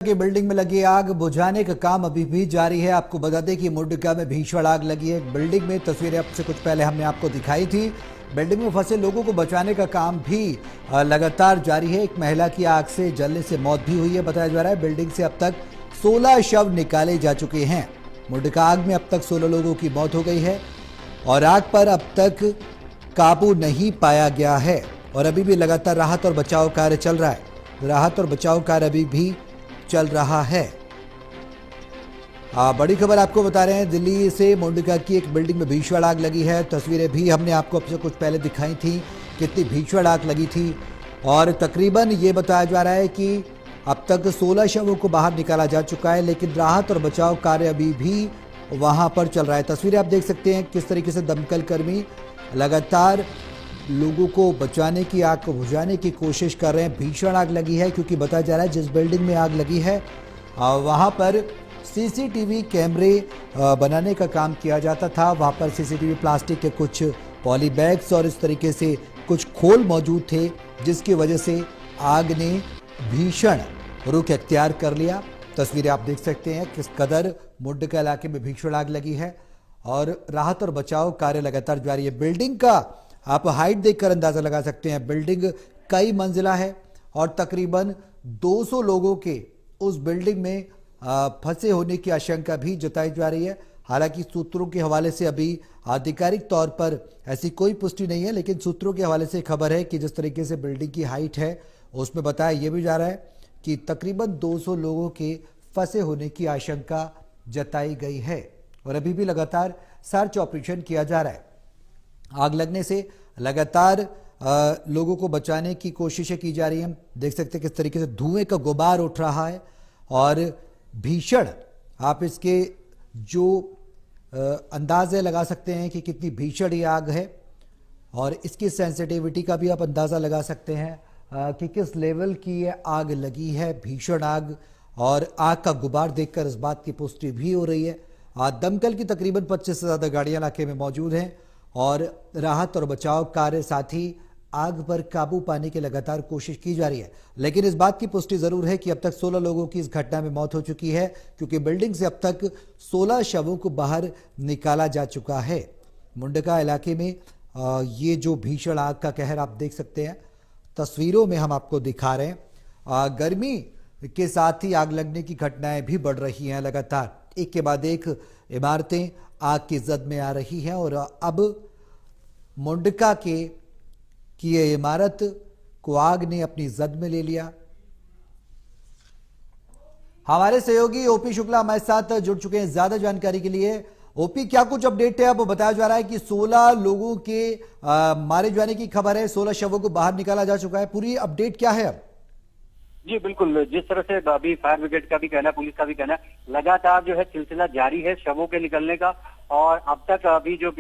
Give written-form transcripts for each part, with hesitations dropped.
की बिल्डिंग में लगी आग बुझाने का काम अभी भी जारी है। आपको बता दें कि मुंडका में भीषण आग लगी है। बिल्डिंग में तस्वीरें अब से कुछ पहले हमने आपको दिखाई थी। बिल्डिंग में फंसे लोगों को बचाने का काम भी लगातार जारी है। एक महिला की आग से जलने से मौत भी हुई है। बताया जा रहा है बिल्डिंग से अब तक 16 शव निकाले जा चुके हैं। मुंडका आग में अब तक 16 लोगों की मौत हो गई है और आग पर अब तक काबू नहीं पाया गया है और अभी भी लगातार राहत और बचाव कार्य चल रहा है। राहत और बचाव कार्य अभी भी चल रहा है। बड़ी खबर आपको बता रहे हैं, दिल्ली से मुंडका की एक बिल्डिंग में भीषण आग लगी है। तस्वीरें भी हमने आपको अब से कुछ पहले दिखाई थी, कितनी भीषण आग लगी थी और तकरीबन ये बताया जा रहा है कि अब तक 16 शवों को बाहर निकाला जा चुका है, लेकिन राहत और बचाव कार्य अभी भी वहां पर चल रहा है। तस्वीरें आप देख सकते हैं किस तरीके से दमकल कर्मी लगातार लोगों को बचाने की, आग को बुझाने की कोशिश कर रहे हैं। भीषण आग लगी है क्योंकि बताया जा रहा है जिस बिल्डिंग में आग लगी है वहां पर सीसीटीवी कैमरे बनाने का काम किया जाता था। वहां पर सीसीटीवी प्लास्टिक के कुछ पॉली बैग्स और इस तरीके से कुछ खोल मौजूद थे, जिसकी वजह से आग ने भीषण रुख अख्तियार कर लिया। तस्वीरें आप देख सकते हैं किस कदर मुंडका इलाके में भीषण आग लगी है और राहत और बचाव कार्य लगातार जारी है। बिल्डिंग का आप हाइट देखकर अंदाजा लगा सकते हैं। बिल्डिंग कई मंजिला है और तकरीबन 200 लोगों के उस बिल्डिंग में फंसे होने की आशंका भी जताई जा रही है। हालांकि सूत्रों के हवाले से अभी आधिकारिक तौर पर ऐसी कोई पुष्टि नहीं है, लेकिन सूत्रों के हवाले से खबर है कि जिस तरीके से बिल्डिंग की हाइट है उसमें बताया यह भी जा रहा है कि तकरीबन 200 लोगों के फंसे होने की आशंका जताई गई है और अभी भी लगातार सर्च ऑपरेशन किया जा रहा है। आग लगने से लगातार लोगों को बचाने की कोशिशें की जा रही हैं। देख सकते हैं किस तरीके से धुएं का गुबार उठ रहा है और भीषण, आप इसके जो अंदाजे लगा सकते हैं कि कितनी भीषण ये आग है और इसकी सेंसिटिविटी का भी आप अंदाज़ा लगा सकते हैं कि किस लेवल की ये आग लगी है। भीषण आग और आग का गुबार देखकर इस बात की पुष्टि भी हो रही है। दमकल की तकरीबन 25 से ज़्यादा गाड़ियां इलाके में मौजूद हैं और राहत और बचाव कार्य, साथ ही आग पर काबू पाने की लगातार कोशिश की जा रही है। लेकिन इस बात की पुष्टि जरूर है कि अब तक 16 लोगों की इस घटना में मौत हो चुकी है, क्योंकि बिल्डिंग से अब तक 16 शवों को बाहर निकाला जा चुका है। मुंडका इलाके में ये जो भीषण आग का कहर आप देख सकते हैं, तस्वीरों में हम आपको दिखा रहे हैं। गर्मी के साथ ही आग लगने की घटनाएं भी बढ़ रही हैं। लगातार एक के बाद एक इमारतें आग की जद में आ रही हैं और अब मुंडका की ये इमारत को आग ने अपनी जद में ले लिया। हमारे सहयोगी ओपी शुक्ला हमारे साथ जुड़ चुके हैं ज्यादा जानकारी के लिए। ओपी, क्या कुछ अपडेट है? अब बताया जा रहा है कि 16 लोगों के मारे जाने की खबर है, 16 शवों को बाहर निकाला जा चुका है। पूरी अपडेट क्या है अब? जी बिल्कुल, जिस तरह से अभी फायर ब्रिगेड का भी कहना है, पुलिस का भी कहना है, लगातार जो है सिलसिला जारी है शवों के निकलने का। और अब तक अभी जो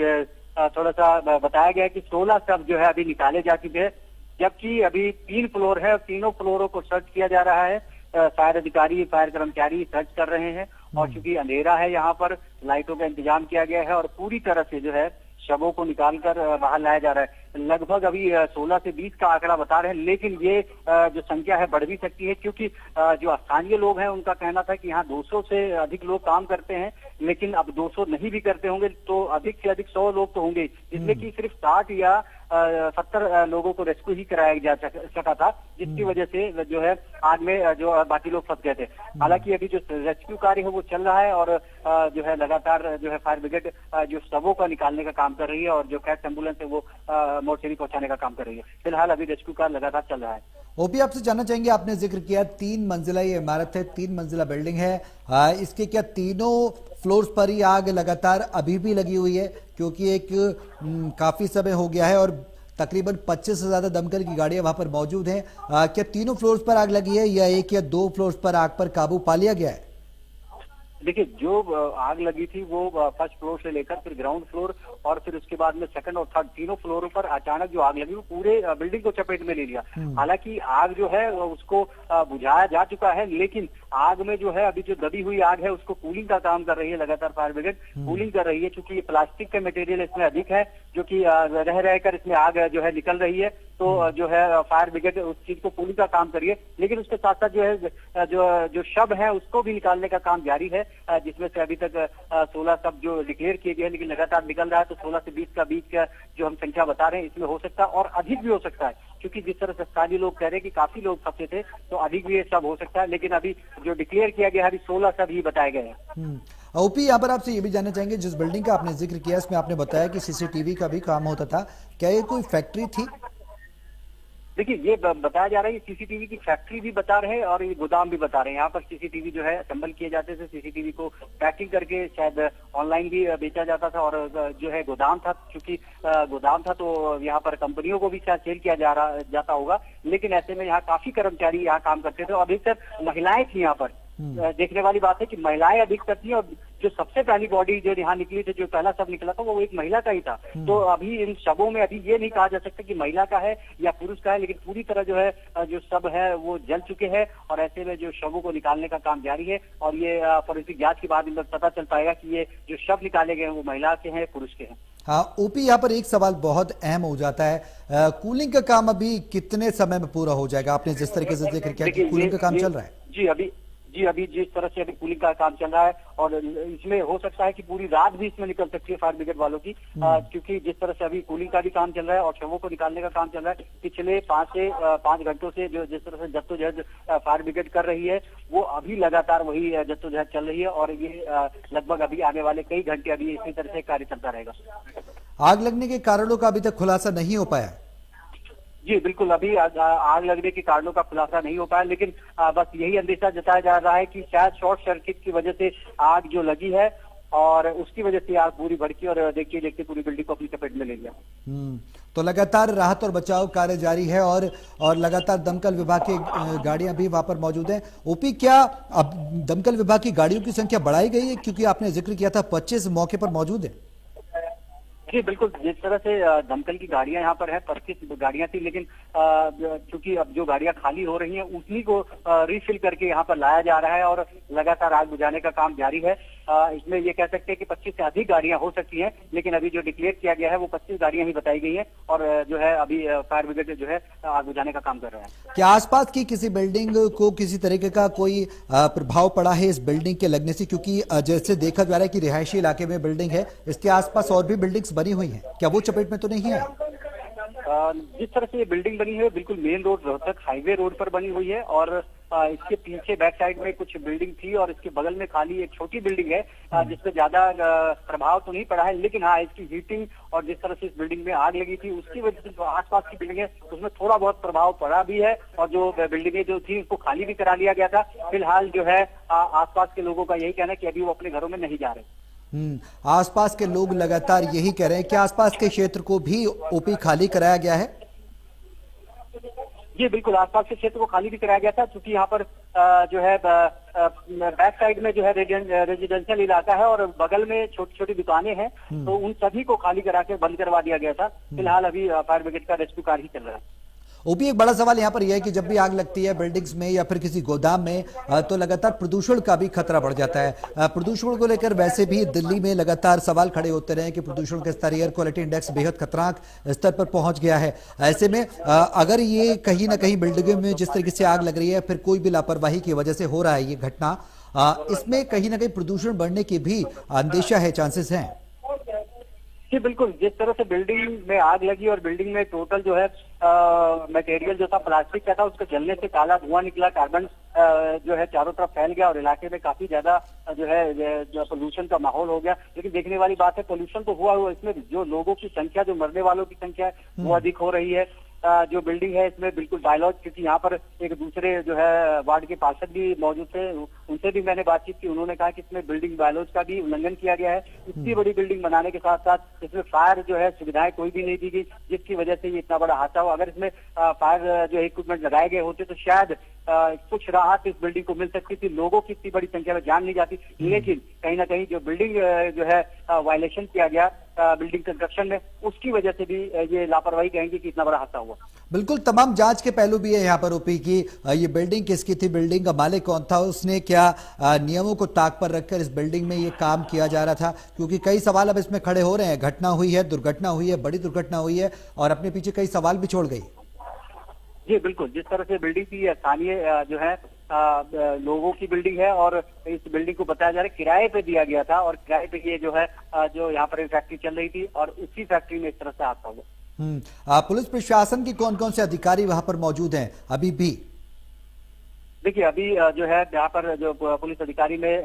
थोड़ा सा बताया गया है कि 16 शव जो है अभी निकाले जा चुके हैं, जबकि अभी 3 फ्लोर है और तीनों फ्लोरों को सर्च किया जा रहा है। फायर अधिकारी, फायर कर्मचारी सर्च कर रहे हैं और चूंकि अंधेरा है यहाँ पर लाइटों का इंतजाम किया गया है और पूरी तरह से जो है शवों को निकालकर बाहर लाया जा रहा है। लगभग अभी 16 से 20 का आंकड़ा बता रहे हैं, लेकिन ये जो संख्या है बढ़ भी सकती है, क्योंकि जो स्थानीय लोग हैं उनका कहना था कि यहाँ 200 से अधिक लोग काम करते हैं, लेकिन अब 200 नहीं भी करते होंगे तो अधिक से अधिक 100 लोग तो होंगे, जिसमें कि सिर्फ 60 या 70 लोगों को रेस्क्यू ही कराया जा सका था, जिसकी वजह से जो है आग में जो बाकी लोग फंस गए थे। हालांकि अभी जो रेस्क्यू कार्य है वो चल रहा है और जो है लगातार जो है फायर ब्रिगेड जो शवों का निकालने का काम कर रही है और जो कैट एम्बुलेंस है वो मोर्चेरी पहुंचाने का काम कर रही है। फिलहाल अभी रेस्क्यू कार्य लगातार चल रहा है। ओपी, आपसे जानना चाहेंगे, आपने जिक्र किया 3 मंजिला ये इमारत है, 3 मंजिला बिल्डिंग है, इसके क्या तीनों फ्लोर्स पर ही आग लगातार अभी भी लगी हुई है? क्योंकि एक काफी समय हो गया है और तकरीबन 25 से ज्यादा दमकल की गाड़ियां वहां पर मौजूद हैं। क्या तीनों फ्लोर्स पर आग लगी है या 1 या 2 फ्लोर्स पर आग पर काबू पा लिया गया है? देखिए, जो आग लगी थी वो फर्स्ट फ्लोर से लेकर फिर ग्राउंड फ्लोर और फिर उसके बाद में सेकंड और थर्ड, तीनों फ्लोरों पर अचानक जो आग लगी वो पूरे बिल्डिंग को चपेट में ले लिया। हालांकि आग जो है उसको बुझाया जा चुका है, लेकिन आग में जो है अभी जो दबी हुई आग है उसको कूलिंग का काम कर रही है। लगातार फायर ब्रिगेड कूलिंग कर रही है, क्योंकि ये प्लास्टिक का मटेरियल इसमें अधिक है, जो कि रह रहकर इसमें आग जो है निकल रही है, तो जो है फायर ब्रिगेड उस चीज को पूरी का काम करिए, लेकिन उसके साथ साथ जो है जो शव है उसको भी निकालने का काम जारी है, जिसमें से अभी तक 16 शव जो डिक्लेयर किए गए हैं, लेकिन लगातार निकल रहा है। तो 16 से 20 का बीच का जो हम संख्या बता रहे हैं इसमें हो सकता है और अधिक भी हो सकता है, क्योंकि जिस तरह से स्थानीय लोग कह रहे हैं कि काफी लोग फंसे थे, तो अधिक भी ये सब हो सकता है, लेकिन अभी जो डिक्लेयर किया गया है अभी 16 शव ही बताए गए हैं। ओपी, यहाँ पर आपसे ये भी जानना चाहेंगे, जिस बिल्डिंग का आपने जिक्र किया इसमें आपने बताया कि सीसीटीवी का भी काम होता था, क्या ये कोई फैक्ट्री थी? देखिए, ये बताया जा रहा है ये सीसीटीवी की फैक्ट्री भी बता रहे हैं और ये गोदाम भी बता रहे हैं। यहाँ पर सीसीटीवी जो है असेंबल किए जाते थे, सीसीटीवी को पैकिंग करके शायद ऑनलाइन भी बेचा जाता था, और जो है गोदाम था, क्योंकि गोदाम था तो यहाँ पर कंपनियों को भी शायद सेल किया जाता होगा। लेकिन ऐसे में यहाँ काफी कर्मचारी यहाँ काम करते थे और अधिकतर महिलाएं थी यहाँ पर। देखने वाली बात है कि महिलाएं अधिकतर थी, और जो सबसे पहली बॉडी जो यहाँ निकली थी, जो पहला शव निकला था, वो एक महिला का ही था। तो अभी इन शवों में अभी ये नहीं कहा जा सकता कि महिला का है या पुरुष का है, लेकिन पूरी तरह जो है जो शव है वो जल चुके हैं, और ऐसे में जो शवों को निकालने का काम जारी है। और ये फोरेंसिक जांच के बाद पता चल पाएगा कि ये जो शव निकाले गए हैं वो महिला के हैं, पुरुष के हैं। हाँ ओपी, यहाँ पर एक सवाल बहुत अहम हो जाता है, कूलिंग का काम अभी कितने समय में पूरा हो जाएगा? आपने जिस तरीके से जिक्र किया कि कूलिंग का काम चल रहा है। अभी जिस तरह से अभी कूलिंग का काम चल रहा है, और इसमें हो सकता है कि पूरी रात भी इसमें निकल सकती है फायर ब्रिगेड वालों की, क्योंकि जिस तरह से अभी कूलिंग का भी काम चल रहा है और शवों को निकालने का काम चल रहा है। पिछले 5 घंटों से जो जिस तरह से जद्दोजहद फायर ब्रिगेड कर रही है, वो अभी लगातार वही जद्दोजहद चल रही है, और ये लगभग अभी आने वाले कई घंटे अभी इसी तरह से कार्य चलता रहेगा। आग लगने के कारणों का अभी तक खुलासा नहीं हो पाया? जी बिल्कुल, अभी आग लगने के कारणों का खुलासा नहीं हो पाया, लेकिन बस यही अंदेशा जताया जा रहा है कि शायद शॉर्ट सर्किट की वजह से आग जो लगी है, और उसकी वजह से आग पूरी भड़की और देखते देखते पूरी बिल्डिंग को अपनी चपेट में ले लिया। तो लगातार राहत और बचाव कार्य जारी है, और लगातार दमकल विभाग की गाड़ियां भी वहां पर मौजूद हैं। ओपी, क्या अब दमकल विभाग की गाड़ियों की संख्या बढ़ाई गई है? क्योंकि आपने जिक्र किया था 25 मौके पर मौजूद है। जी बिल्कुल, जिस तरह से दमकल की गाड़ियां यहाँ पर है, 25 गाड़ियां थी, लेकिन क्योंकि अब जो गाड़ियां खाली हो रही हैं उसी को रिफिल करके यहाँ पर लाया जा रहा है, और लगातार आग बुझाने का काम जारी है। इसमें ये कह सकते हैं कि 25 से अधिक गाड़ियां हो सकती हैं, लेकिन अभी जो डिक्लेयर किया गया है वो 25 गाड़ियां ही बताई गई हैं, और जो है अभी फायर ब्रिगेड जो है आग बुझाने का काम कर रहा है। क्या आसपास की किसी बिल्डिंग को किसी तरीके का कोई प्रभाव पड़ा है इस बिल्डिंग के लगने से? क्योंकि जैसे देखा जा रहा है कि रिहायशी इलाके में बिल्डिंग है, इसके आसपास और भी बिल्डिंग्स बनी हुई हैं, क्या वो चपेट में तो नहीं है? जिस तरह से ये बिल्डिंग बनी है बिल्कुल main road Rohtak highway road पर बनी हुई है, और इसके पीछे बैक साइड में कुछ बिल्डिंग थी, और इसके बगल में खाली एक छोटी बिल्डिंग है, जिसपे ज्यादा प्रभाव तो नहीं पड़ा है, लेकिन हाँ इसकी हीटिंग और जिस तरह से इस बिल्डिंग में आग लगी थी उसकी वजह से जो आसपास की बिल्डिंग है उसमें थोड़ा बहुत प्रभाव पड़ा भी है, और जो बिल्डिंगें जो थी उसको खाली भी करा लिया गया था। फिलहाल जो है आसपास के लोगों का यही कहना है कि अभी वो अपने घरों में नहीं जा रहे। आसपास के लोग लगातार यही कह रहे हैं कि आसपास के क्षेत्र को भी ओपी खाली कराया गया है? जी बिल्कुल, आसपास के क्षेत्र को खाली भी कराया गया था, क्योंकि यहाँ पर जो है बैक साइड में जो है रेजिडेंशियल इलाका है, और बगल में छोटी छोटी दुकानें हैं, तो उन सभी को खाली करा के बंद करवा दिया गया था। फिलहाल अभी फायर ब्रिगेड का रेस्क्यू कार्य ही चल रहा है। ओपी, एक बड़ा सवाल यहाँ पर यह है कि जब भी आग लगती है बिल्डिंग्स में या फिर किसी गोदाम में, तो लगातार प्रदूषण का भी खतरा बढ़ जाता है। प्रदूषण को लेकर वैसे भी दिल्ली में लगातार सवाल खड़े होते रहे कि प्रदूषण का स्तर, एयर क्वालिटी इंडेक्स बेहद खतरनाक स्तर पर पहुंच गया है। ऐसे में अगर ये कहीं ना कहीं बिल्डिंगों में जिस तरीके से आग लग रही है, फिर कोई भी लापरवाही की वजह से हो रहा है ये घटना, इसमें कहीं ना कहीं प्रदूषण बढ़ने की भी अंदेशा है, चांसेस हैं? जी बिल्कुल, जिस तरह से बिल्डिंग में आग लगी और बिल्डिंग में टोटल जो है मटेरियल जो था प्लास्टिक का था, उसके जलने से काला धुआं निकला, कार्बन जो है चारों तरफ फैल गया, और इलाके में काफी ज्यादा जो है पोल्यूशन का माहौल हो गया। लेकिन देखने वाली बात है, पोल्यूशन तो हुआ इसमें जो लोगों की संख्या, जो मरने वालों की संख्या है वो अधिक हो रही है। जो बिल्डिंग है इसमें बिल्कुल बायलॉज, क्योंकि यहाँ पर एक दूसरे जो है वार्ड के पार्षद भी मौजूद थे, उनसे भी मैंने बातचीत की, उन्होंने कहा कि इसमें बिल्डिंग बायलॉज का भी उल्लंघन किया गया है। इतनी बड़ी बिल्डिंग बनाने के साथ साथ इसमें फायर जो है सुविधाएं कोई भी नहीं दी गई, जिसकी वजह से ये इतना बड़ा हादसा हुआ। अगर इसमें फायर जो इक्विपमेंट लगाए गए होते तो शायद कुछ राहत इस बिल्डिंग को मिल सकती थी, लोगों की इतनी बड़ी संख्या में जान नहीं जाती। लेकिन कहीं ना कहीं जो बिल्डिंग जो है वायलेशन किया गया बिल्डिंग कंस्ट्रक्शन में, उसकी वजह से भी ये लापरवाही कहेंगे कि इतना बड़ा हादसा हुआ। बिल्कुल, तमाम जांच के पहलू भी है यहाँ पर ओपी की। ये बिल्डिंग किसकी थी, बिल्डिंग का मालिक कौन था, उसने क्या नियमों को ताक पर रखकर इस बिल्डिंग में ये काम किया जा रहा था? क्योंकि कई सवाल अब इसमें खड़े हो रहे हैं। घटना हुई है, दुर्घटना हुई है, बड़ी दुर्घटना हुई है, और अपने पीछे कई सवाल भी छोड़ गई। जी बिल्कुल, जिस तरह से बिल्डिंग थी, स्थानीय जो है लोगों की बिल्डिंग है, और इस बिल्डिंग को बताया जा रहा है किराए पे दिया गया था, और किराए पे ये जो है जो यहाँ पर फैक्ट्री चल रही थी, और उसी फैक्ट्री में इस तरह से हादसा हुआ। पुलिस प्रशासन के कौन कौन से अधिकारी वहां पर मौजूद हैं अभी भी? देखिए, अभी जो है यहाँ पर जो पुलिस अधिकारी में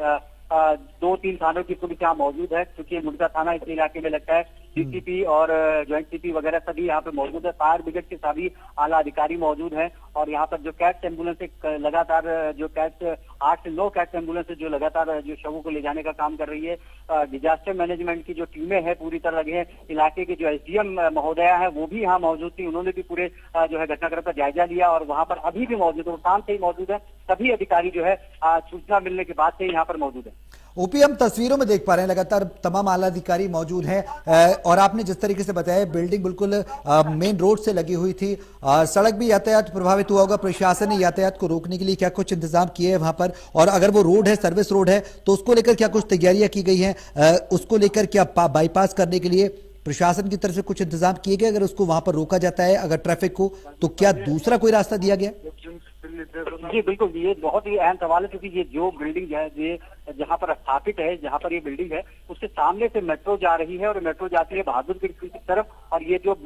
2-3 थानों की पुलिस यहाँ मौजूद है, क्योंकि मुंडका थाना इस इलाके में लगता है। डीसीपी और ज्वाइंट सीपी वगैरह सभी यहाँ पे मौजूद है। फायर ब्रिगेड के सभी आला अधिकारी मौजूद हैं, और यहाँ पर जो कैट्स एम्बुलेंस लगातार जो कैट्स 8 से 9 कैट्स एम्बुलेंस जो लगातार जो शवों को ले जाने का काम कर रही है। डिजास्टर मैनेजमेंट की जो टीमें हैं पूरी तरह लगे हैं। इलाके के जो एसडीएम महोदया है वो भी यहाँ मौजूद थी, उन्होंने भी पूरे जो है घटनाक्रम का जायजा लिया, और वहाँ पर अभी भी मौजूद है, वो शाम से ही मौजूद है। सभी अधिकारी जो है सूचना मिलने के बाद से यहाँ पर मौजूद है। ओपी, हम तस्वीरों में देख पा रहे हैं लगातार तमाम आला अधिकारी मौजूद हैं, और आपने जिस तरीके से बताया बिल्डिंग बिल्कुल मेन रोड से लगी हुई थी, सड़क भी यातायात प्रभावित हुआ होगा। प्रशासन ने यातायात को रोकने के लिए क्या कुछ इंतजाम किए हैं वहां पर, और अगर वो रोड है, सर्विस रोड है, तो उसको लेकर क्या कुछ तैयारियां की गई हैं? उसको लेकर क्या बाईपास करने के लिए प्रशासन की तरफ से कुछ इंतजाम किए गए? अगर उसको वहां पर रोका जाता है अगर ट्रैफिक को, तो क्या दूसरा कोई रास्ता दिया गया? जी बिल्कुल, ये बहुत ही अहम सवाल है, क्योंकि ये जो बिल्डिंग है, ये जहाँ पर स्थापित है, जहाँ पर ये बिल्डिंग है, उसके सामने से मेट्रो जा रही है, और मेट्रो जाती है बहादुरगढ़ की तरफ, और ये जो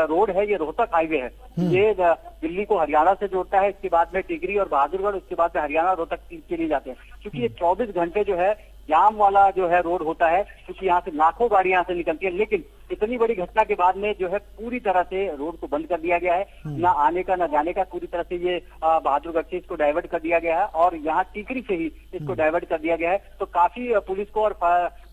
रोड है ये रोहतक हाईवे है। ये दिल्ली को हरियाणा से जोड़ता है, इसके बाद में टिकरी और बहादुरगढ़, उसके बाद में हरियाणा रोहतक के लिए जाते हैं। क्योंकि ये 24 घंटे जो है जाम वाला जो है रोड होता है, क्योंकि यहाँ से लाखों गाड़ियां यहाँ से निकलती है। लेकिन इतनी बड़ी घटना के बाद में जो है पूरी तरह से रोड को बंद कर दिया गया है, ना आने का ना जाने का। पूरी तरह से ये बहादुरगढ़ से इसको डाइवर्ट कर दिया गया है, और यहाँ टीकरी से ही इसको डाइवर्ट कर दिया गया है। तो काफी पुलिस को और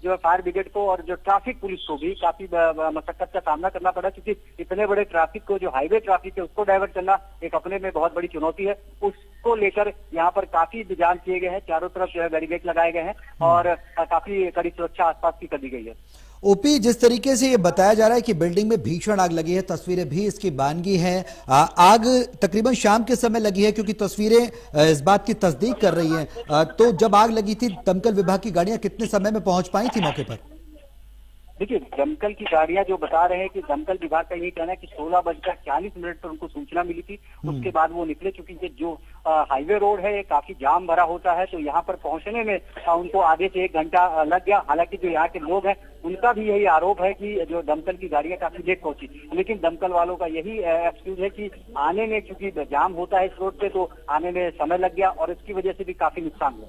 जो है फायर ब्रिगेड को और जो ट्रैफिक पुलिस को भी काफी मशक्कत का सामना करना पड़ा, क्योंकि इतने बड़े ट्रैफिक को, जो हाईवे ट्रैफिक है, उसको डाइवर्ट करना एक अपने में बहुत बड़ी चुनौती है। उसको लेकर यहाँ पर काफी इंतजाम किए गए हैं, चारों तरफ जो है बैरिकेड लगाए गए हैं, और काफी कड़ी सुरक्षा आसपास की कर दी गई है। ओपी, जिस तरीके से ये बताया जा रहा है कि बिल्डिंग में भीषण आग लगी है, तस्वीरें भी इसकी बानगी हैं। आग तकरीबन शाम के समय लगी है, क्योंकि तस्वीरें इस बात की तस्दीक कर रही हैं। तो जब आग लगी थी, दमकल विभाग की गाड़ियां कितने समय में पहुंच पाई थी मौके पर? देखिए, दमकल की गाड़ियां जो बता रहे हैं कि दमकल विभाग का यही कहना है कि 16:40 पर उनको सूचना मिली थी। उसके बाद वो निकले, क्योंकि ये जो हाईवे रोड है ये काफी जाम भरा होता है, तो यहाँ पर पहुंचने में उनको आधे से 1 घंटा लग गया। हालांकि जो यहाँ के लोग हैं उनका भी यही आरोप है कि जो दमकल की गाड़ियां काफी लेट पहुंची, लेकिन दमकल वालों का यही एक्सक्यूज है कि आने में, क्योंकि जाम होता है इस रोड पे, तो आने में समय लग गया, और इसकी वजह से भी काफी नुकसान हुआ।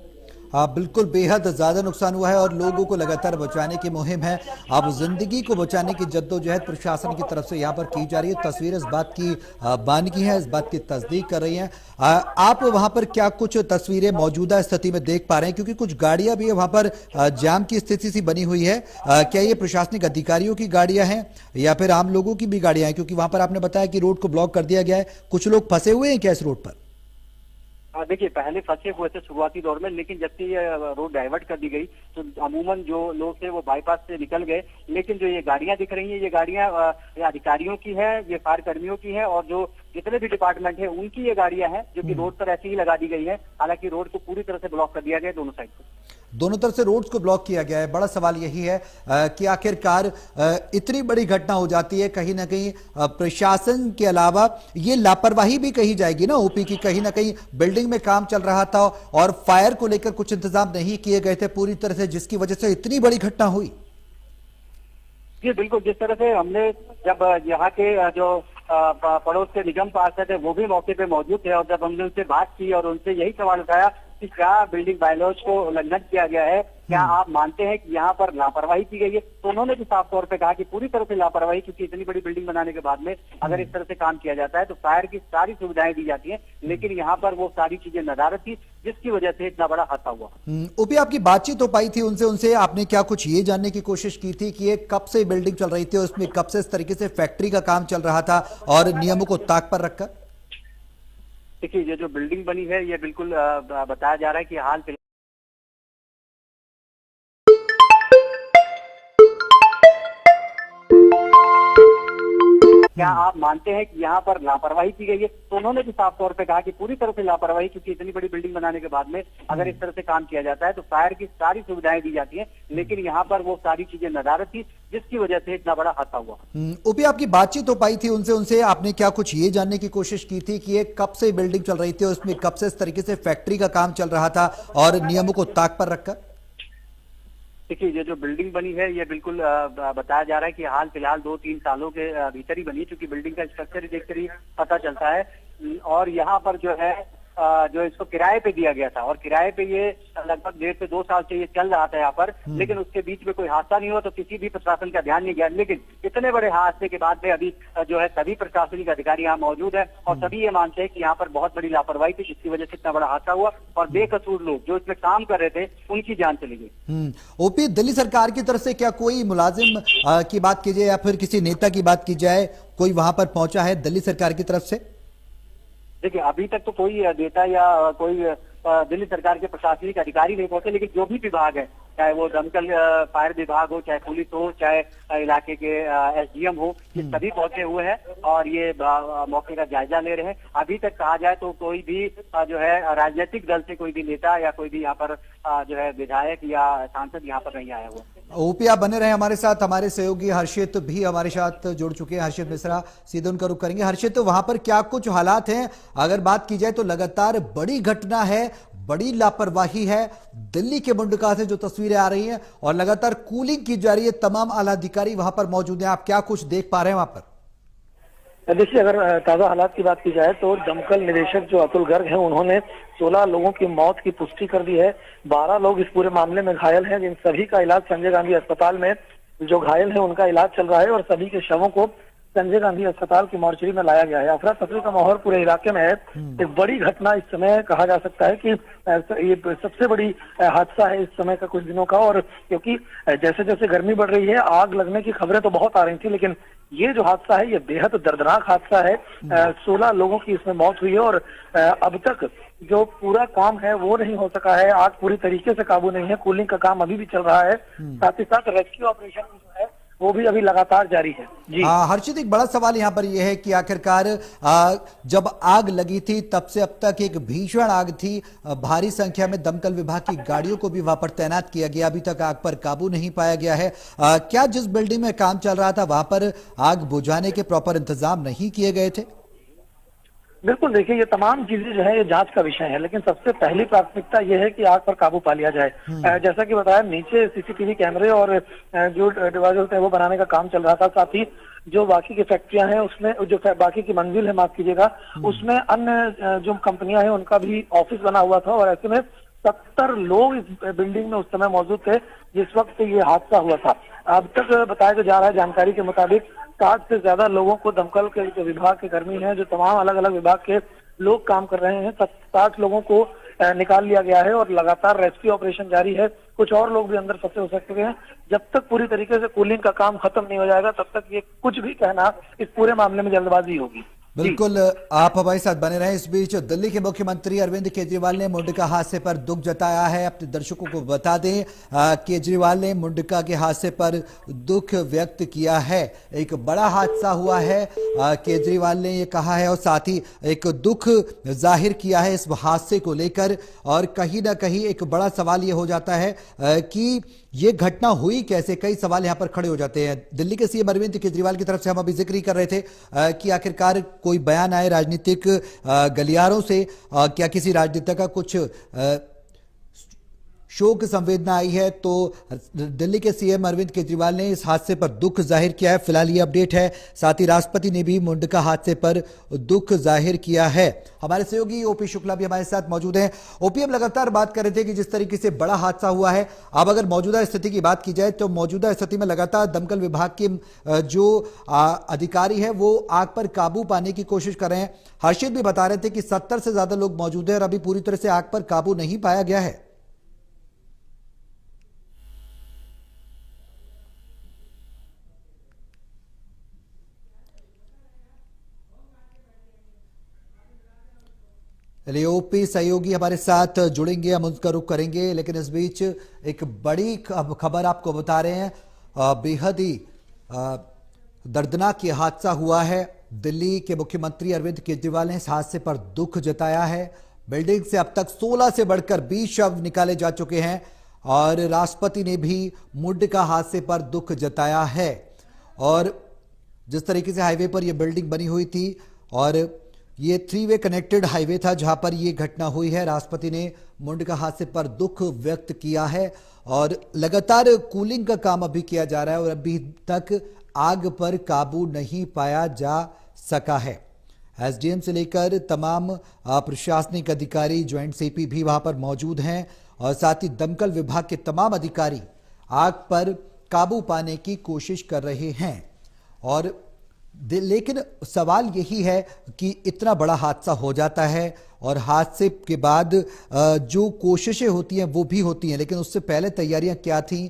हाँ, बिल्कुल बेहद ज्यादा नुकसान हुआ है, और लोगों को लगातार बचाने की मुहिम है। अब जिंदगी को बचाने की जद्दोजहद प्रशासन की तरफ से यहाँ पर की जा रही है। तस्वीरें इस बात की बानगी है, इस बात की तस्दीक कर रही हैं। आप वहां पर क्या कुछ तस्वीरें मौजूदा स्थिति में देख पा रहे हैं? क्योंकि कुछ गाड़ियां भी वहां पर जाम की स्थिति सी बनी हुई है। क्या ये प्रशासनिक अधिकारियों की गाड़ियां हैं या फिर आम लोगों की भी गाड़ियां हैं? क्योंकि वहां पर आपने बताया कि रोड को ब्लॉक कर दिया गया है, कुछ लोग फंसे हुए हैं क्या इस रोड पर? देखिए, पहले फंसे हुए थे शुरुआती दौर में, लेकिन जब से ये रोड डाइवर्ट कर दी गई, तो अमूमन जो लोग थे वो बाईपास से निकल गए। लेकिन जो ये गाड़ियां दिख रही हैं, ये गाड़ियां अधिकारियों की है, ये फायर कर्मियों की है, और जो जितने भी डिपार्टमेंट है उनकी ये गाड़ियां हैं, जो कि रोड पर ऐसी ही लगा दी गई है। हालांकि रोड को पूरी तरह से ब्लॉक कर दिया गया है, दोनों साइड से। दोनों तरफ से रोड्स को ब्लॉक किया गया है। बड़ा सवाल यही है कि आखिरकार इतनी बड़ी घटना हो जाती है, कहीं ना कहीं प्रशासन के अलावा ये लापरवाही भी कही जाएगी ना ओपी की। कहीं ना कहीं बिल्डिंग में काम चल रहा था और फायर को लेकर कुछ इंतजाम नहीं किए गए थे पूरी तरह से, जिसकी वजह से इतनी बड़ी घटना हुई। जी बिल्कुल, जिस तरह से हमने जब यहाँ के जो पड़ोस के निगम पार्षद है वो भी मौके पे मौजूद थे, और जब हमने उनसे बात की और उनसे यही सवाल उठाया कि क्या बिल्डिंग बायलॉज को उल्लंघन किया गया है, क्या आप मानते हैं कि यहाँ पर लापरवाही की गई है, तो उन्होंने भी साफ तौर पे कहा कि पूरी तरह से लापरवाही, क्योंकि इतनी बड़ी बिल्डिंग बनाने के बाद में अगर इस तरह से काम किया जाता है तो फायर की सारी सुविधाएं दी जाती हैं, लेकिन यहाँ पर वो सारी चीजें नदारद थी, जिसकी वजह से इतना बड़ा हादसा हुआ। ओपी, आपकी बातचीत हो पाई थी उनसे आपने क्या कुछ ये जानने की कोशिश की थी कि ये कब से बिल्डिंग चल रही थी, उसमें कब से इस तरीके से फैक्ट्री का काम चल रहा था, और नियमों को ताक पर रखकर? देखिए, ये जो बिल्डिंग बनी है ये बिल्कुल बताया जा रहा है कि हाल फिलहाल क्या आप मानते हैं कि यहाँ पर लापरवाही की गई है? तो उन्होंने भी साफ तौर पे कहा कि पूरी तरह से लापरवाही, क्योंकि इतनी बड़ी बिल्डिंग बनाने के बाद में अगर इस तरह से काम किया जाता है तो फायर की सारी सुविधाएं दी जाती हैं, लेकिन यहाँ पर वो सारी चीजें नदारद थी, जिसकी वजह से इतना बड़ा हादसा हुआ। ओपी, आपकी बातचीत हो पाई थी उनसे उनसे आपने क्या कुछ ये जानने की कोशिश की थी कि ये कब से बिल्डिंग चल रही थी और उसमें कब से इस तरीके से फैक्ट्री का काम चल रहा था और नियमों को ताक पर रखकर? देखिए, ये जो बिल्डिंग बनी है ये बिल्कुल बताया जा रहा है कि हाल फिलहाल 2-3 सालों के भीतर ही बनी है, क्योंकि बिल्डिंग का स्ट्रक्चर ही देखकर ही पता चलता है। और यहाँ पर जो है जो इसको किराए पे दिया गया था, और किराए पे ये लगभग 1.5 से 2 साल से ये चल रहा था यहाँ पर, लेकिन उसके बीच में कोई हादसा नहीं हुआ, तो किसी भी प्रशासन का ध्यान नहीं गया। लेकिन इतने बड़े हादसे के बाद में अभी जो है सभी प्रशासनिक अधिकारी यहाँ मौजूद है और सभी ये मानते हैं कि यहाँ पर बहुत बड़ी लापरवाही थी, जिसकी वजह से इतना बड़ा हादसा हुआ और बेकसूर लोग जो इसमें काम कर रहे थे उनकी जान चली गई। ओपी, दिल्ली सरकार की तरफ से क्या कोई मुलाजिम की बात की जाए या फिर किसी नेता की बात की जाए, कोई वहां पर पहुंचा है दिल्ली सरकार की तरफ से? देखिए, अभी तक तो कोई नेता या कोई दिल्ली सरकार के प्रशासनिक अधिकारी नहीं पहुंचे, लेकिन जो भी विभाग है, चाहे वो दमकल फायर विभाग हो, चाहे पुलिस हो, चाहे इलाके के एसडीएम हो, ये सभी पहुंचे हुए हैं और ये मौके का जायजा ले रहे हैं। अभी तक कहा जाए तो कोई भी जो है राजनीतिक दल से कोई भी नेता या कोई भी यहाँ पर जो है विधायक या सांसद यहाँ पर नहीं आया हुआ। ओपी, आप बने रहे हमारे साथ। हमारे सहयोगी हर्षित भी हमारे साथ जुड़ चुके हैं, हर्षित मिश्रा, सीधे उनका रुख करेंगे। हर्षित, तो वहां पर क्या कुछ हालात हैं? अगर बात की जाए तो लगातार बड़ी घटना है, बड़ी लापरवाही है। दिल्ली के मुंडका से जो तस्वीरें आ रही हैं और लगातार कूलिंग की जा रही है, तमाम आला अधिकारी वहां पर मौजूद हैं, आप क्या कुछ देख पा रहे हैं वहां पर? देखिए, अगर ताजा हालात की बात की जाए तो दमकल निदेशक जो अतुल गर्ग हैं, उन्होंने 16 लोगों की मौत की पुष्टि कर दी है। 12 लोग इस पूरे मामले में घायल हैं, जिन सभी का इलाज संजय गांधी अस्पताल में, जो घायल है उनका इलाज चल रहा है और सभी के शवों को संजय गांधी अस्पताल की मॉर्चरी में लाया गया है। अफरा तफरी का माहौल पूरे इलाके में है। एक बड़ी घटना इस समय कहा जा सकता है कि ये सबसे बड़ी हादसा है इस समय का कुछ दिनों का, और क्योंकि जैसे जैसे गर्मी बढ़ रही है आग लगने की खबरें तो बहुत आ रही थी, लेकिन ये जो हादसा है ये बेहद दर्दनाक हादसा है। 16 लोगों की इसमें मौत हुई है और अब तक जो पूरा काम है वो नहीं हो सका है। आग पूरी तरीके से काबू नहीं है, कूलिंग का काम अभी भी चल रहा है, साथ ही साथ रेस्क्यू ऑपरेशन जो है वो भी अभी लगातार जारी है। जी हर्षित, एक बड़ा सवाल यहाँ पर यह है कि आखिरकार जब आग लगी थी तब से अब तक एक भीषण आग थी, भारी संख्या में दमकल विभाग की गाड़ियों को भी वहां पर तैनात किया गया, अभी तक आग पर काबू नहीं पाया गया है। क्या जिस बिल्डिंग में काम चल रहा था वहां पर आग बुझाने के प्रॉपर इंतजाम नहीं किए गए थे? बिल्कुल, देखिए ये तमाम चीजें जो है ये जांच का विषय है, लेकिन सबसे पहली प्राथमिकता ये है कि आग पर काबू पा लिया जाए। जैसा कि बताया, नीचे सीसीटीवी कैमरे और जो डिवाइस होते हैं वो बनाने का काम चल रहा था, साथ ही जो बाकी की फैक्ट्रियां हैं उसमें, जो बाकी की मंजिल है माफ कीजिएगा, उसमें अन्य जो कंपनियां हैं उनका भी ऑफिस बना हुआ था और ऐसे में 70 लोग इस बिल्डिंग में उस समय मौजूद थे जिस वक्त ये हादसा हुआ था। अब तक बताया जा रहा है जानकारी के मुताबिक 60 से ज्यादा लोगों को दमकल के जो विभाग के कर्मी हैं, जो तमाम अलग अलग विभाग के लोग काम कर रहे हैं, 60 लोगों को निकाल लिया गया है और लगातार रेस्क्यू ऑपरेशन जारी है। कुछ और लोग भी अंदर फंसे हो सकते हैं। जब तक पूरी तरीके से कूलिंग का काम खत्म नहीं हो जाएगा तब तक ये कुछ भी कहना इस पूरे मामले में जल्दबाजी होगी। बिल्कुल, आप हमारे साथ बने रहें। इस बीच दिल्ली के मुख्यमंत्री अरविंद केजरीवाल ने मुंडका हादसे पर दुख जताया है। अपने दर्शकों को बता दें, केजरीवाल ने मुंडका के हादसे पर दुख व्यक्त किया है। एक बड़ा हादसा हुआ है, केजरीवाल ने ये कहा है, और साथ ही एक दुख जाहिर किया है इस हादसे को लेकर। और कहीं ना कहीं एक बड़ा सवाल ये हो जाता है कि ये घटना हुई कैसे, कई सवाल यहां पर खड़े हो जाते हैं। दिल्ली के सीएम अरविंद केजरीवाल की तरफ से हम अभी जिक्र ही कर रहे थे कि आखिरकार कोई बयान आए राजनीतिक गलियारों से, क्या किसी राजनेता का कुछ शोक संवेदना आई है, तो दिल्ली के सीएम अरविंद केजरीवाल ने इस हादसे पर दुख जाहिर किया है। फिलहाल ये अपडेट है। साथ ही राष्ट्रपति ने भी मुंडका हादसे पर दुख जाहिर किया है। हमारे सहयोगी ओपी शुक्ला भी हमारे साथ मौजूद हैं। ओपी, हम लगातार बात कर रहे थे कि जिस तरीके से बड़ा हादसा हुआ है, अब अगर मौजूदा स्थिति की बात की जाए तो मौजूदा स्थिति में लगातार दमकल विभाग के जो अधिकारी है वो आग पर काबू पाने की कोशिश कर रहे हैं। हर्षित भी बता रहे थे कि 70 से ज्यादा लोग मौजूद हैं और अभी पूरी तरह से आग पर काबू नहीं पाया गया है। ओपी सहयोगी हमारे साथ जुड़ेंगे, हम उनका रुख करेंगे, लेकिन इस बीच एक बड़ी खबर आपको बता रहे हैं। बेहद ही दर्दनाक ये हादसा हुआ है। दिल्ली के मुख्यमंत्री अरविंद केजरीवाल ने इस हादसे पर दुख जताया है। बिल्डिंग से अब तक 16 से बढ़कर 20 शव निकाले जा चुके हैं और राष्ट्रपति ने भी मुंडका हादसे पर दुख जताया है। और जिस तरीके से हाईवे पर यह बिल्डिंग बनी हुई थी और ये 3 वे कनेक्टेड हाईवे था जहां पर यह घटना हुई है, राष्ट्रपति ने मुंडका हादसे पर दुख व्यक्त किया है और लगातार कूलिंग का काम अभी किया जा रहा है और अभी तक आग पर काबू नहीं पाया जा सका है। एसडीएम से लेकर तमाम प्रशासनिक अधिकारी, ज्वाइंट सीपी भी वहां पर मौजूद हैं और साथ ही दमकल विभाग के तमाम अधिकारी आग पर काबू पाने की कोशिश कर रहे हैं। और लेकिन सवाल यही है कि इतना बड़ा हादसा हो जाता है और हादसे के बाद जो कोशिशें होती हैं वो भी होती हैं, लेकिन उससे पहले तैयारियां क्या थी?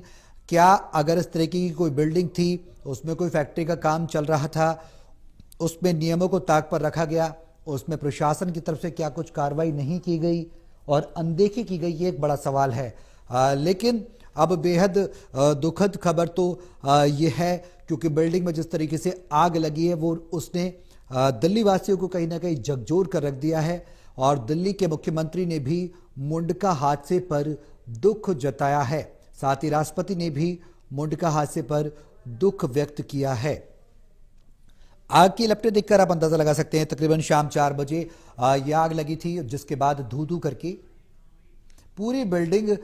क्या अगर इस तरीके की कोई बिल्डिंग थी, उसमें कोई फैक्ट्री का काम चल रहा था, उसमें नियमों को ताक पर रखा गया, उसमें प्रशासन की तरफ से क्या कुछ कार्रवाई नहीं की गई और अनदेखी की गई, ये एक बड़ा सवाल है। लेकिन अब बेहद दुखद खबर तो ये है क्योंकि बिल्डिंग में जिस तरीके से आग लगी है वो उसने दिल्ली वासियों को कहीं ना कहीं झकझोर कर रख दिया है और दिल्ली के मुख्यमंत्री ने भी मुंडका हादसे पर दुख जताया है। साथ ही राष्ट्रपति ने भी मुंडका हादसे पर दुख व्यक्त किया है। आग की लपटें देखकर आप अंदाजा लगा सकते हैं, तकरीबन शाम 4 बजे यह आग लगी थी जिसके बाद धू धू करके पूरी बिल्डिंग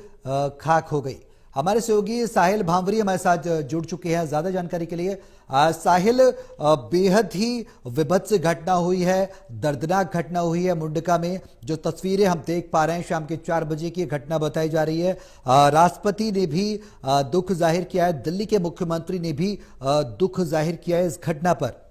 खाक हो गई। हमारे सहयोगी साहिल भांवरी हमारे साथ जुड़ चुके हैं ज्यादा जानकारी के लिए। साहिल, बेहद ही विभत्स घटना हुई है, दर्दनाक घटना हुई है मुंडका में। जो तस्वीरें हम देख पा रहे हैं शाम के 4 बजे की घटना बताई जा रही है। राष्ट्रपति ने भी दुख जाहिर किया है, दिल्ली के मुख्यमंत्री ने भी दुख जाहिर किया है इस घटना पर।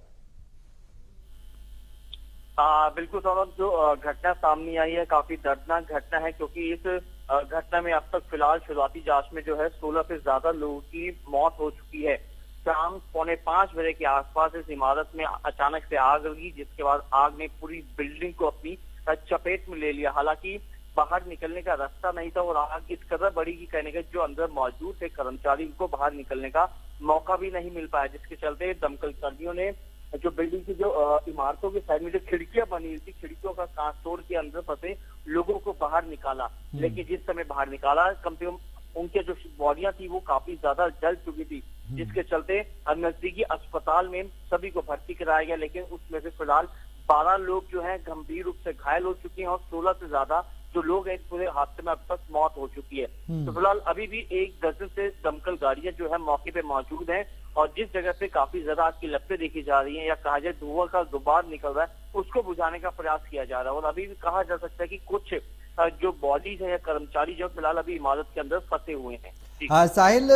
बिल्कुल सौरभ, जो घटना सामने आई है काफी दर्दनाक घटना है क्योंकि इस घटना में अब तक फिलहाल शुरुआती जांच में जो है 16 से ज्यादा लोगों की मौत हो चुकी है। शाम 4:45 बजे के आसपास इस इमारत में अचानक से आग लगी जिसके बाद आग ने पूरी बिल्डिंग को अपनी चपेट में ले लिया। हालांकि बाहर निकलने का रास्ता नहीं था और आग इस कदर बढ़ी कि कहने का जो अंदर मौजूद थे कर्मचारी उनको बाहर निकलने का मौका भी नहीं मिल पाया, जिसके चलते दमकल कर्मियों ने जो बिल्डिंग की जो इमारतों के साइड में जो खिड़कियां बनी हुई थी, खिड़कियों का कांच तोड़ के अंदर फंसे लोगों को बाहर निकाला। लेकिन जिस समय बाहर निकाला कम से कम उनके जो बॉडियां थी वो काफी ज्यादा जल चुकी थी, जिसके चलते नजदीकी अस्पताल में सभी को भर्ती कराया गया। लेकिन उसमें से फिलहाल 12 लोग जो हैं गंभीर रूप से घायल हो चुके हैं और 16 से ज्यादा जो लोग हैं इस पूरे हादसे में अब तक मौत हो चुकी है। तो फिलहाल अभी भी 1 दर्जन से दमकल गाड़ियां जो है मौके पे मौजूद हैं और जिस जगह पे काफी ज्यादा आग की लपटें देखी जा रही हैं या कहा जाए धुआं का गुबार निकल रहा है उसको बुझाने का प्रयास किया जा रहा है। और अभी भी कहा जा सकता है कि कुछ जो बॉडीज है या कर्मचारी जो फिलहाल अभी इमारत के अंदर फंसे हुए हैं। साहिल,